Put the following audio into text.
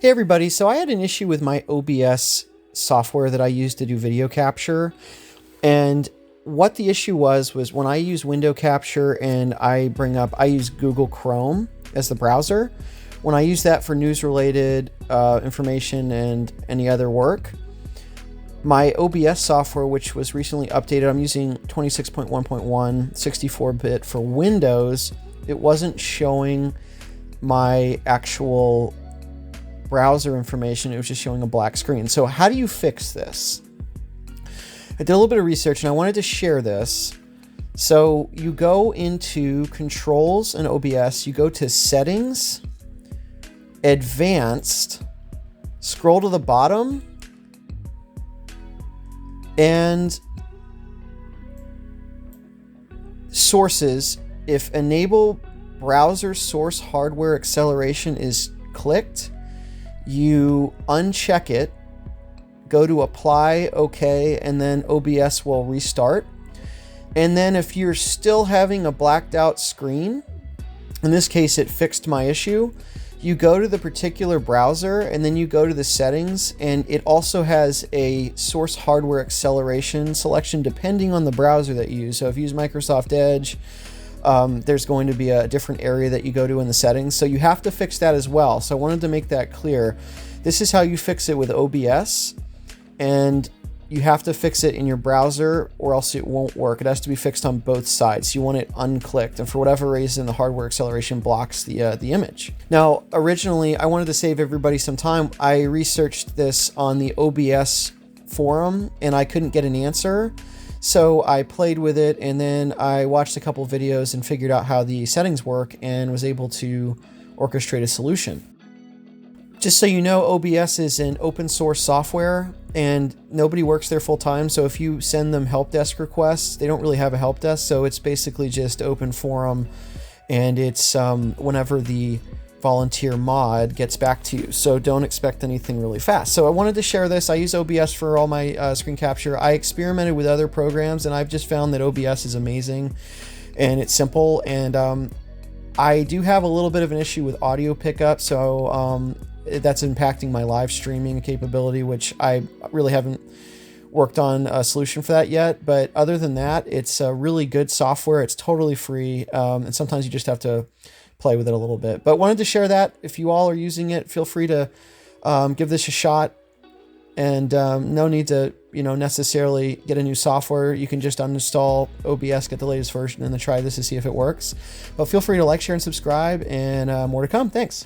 Hey everybody, so I had an issue with my OBS software that I use to do video capture, and what the issue was when I use window capture and I use Google Chrome as the browser. When I use that for news related information and any other work, my OBS software, which was recently updated, I'm using 26.1.1 64-bit for Windows, it wasn't showing my actual browser information. It was just showing a black screen. So how do you fix this? I did a little bit of research and I wanted to share this. So you go into Controls in OBS, you go to Settings, Advanced, scroll to the bottom, and Sources. If Enable Browser Source Hardware Acceleration is clicked, you uncheck it, go to Apply, OK, and then OBS will restart. And then if you're still having a blacked out screen, in this case it fixed my issue, you go to the particular browser and then you go to the settings, and it also has a source hardware acceleration selection depending on the browser that you use. So if you use Microsoft Edge, there's going to be a different area that you go to in the settings. So you have to fix that as well. So I wanted to make that clear. This is how you fix it with OBS, and you have to fix it in your browser or else it won't work. It has to be fixed on both sides. You want it unclicked, and for whatever reason, the hardware acceleration blocks the image. Now, originally, I wanted to save everybody some time. I researched this on the OBS forum and I couldn't get an answer. So I played with it, and then I watched a couple videos and figured out how the settings work and was able to orchestrate a solution. Just so you know, OBS is an open source software and nobody works there full time. So if you send them help desk requests, they don't really have a help desk. So it's basically just open forum, and it's whenever the volunteer mod gets back to you. So don't expect anything really fast. So I wanted to share this. I use OBS for all my screen capture. I experimented with other programs and I've just found that OBS is amazing and it's simple. And I do have a little bit of an issue with audio pickup. So that's impacting my live streaming capability, which I really haven't worked on a solution for that yet. But other than that, it's a really good software. It's totally free. And sometimes you just have to play with it a little bit, but wanted to share that. If you all are using it, feel free to give this a shot, and no need to necessarily get a new software. You can just uninstall OBS, get the latest version, and then try this to see if it works. But feel free to like, share, and subscribe, and more to come. Thanks.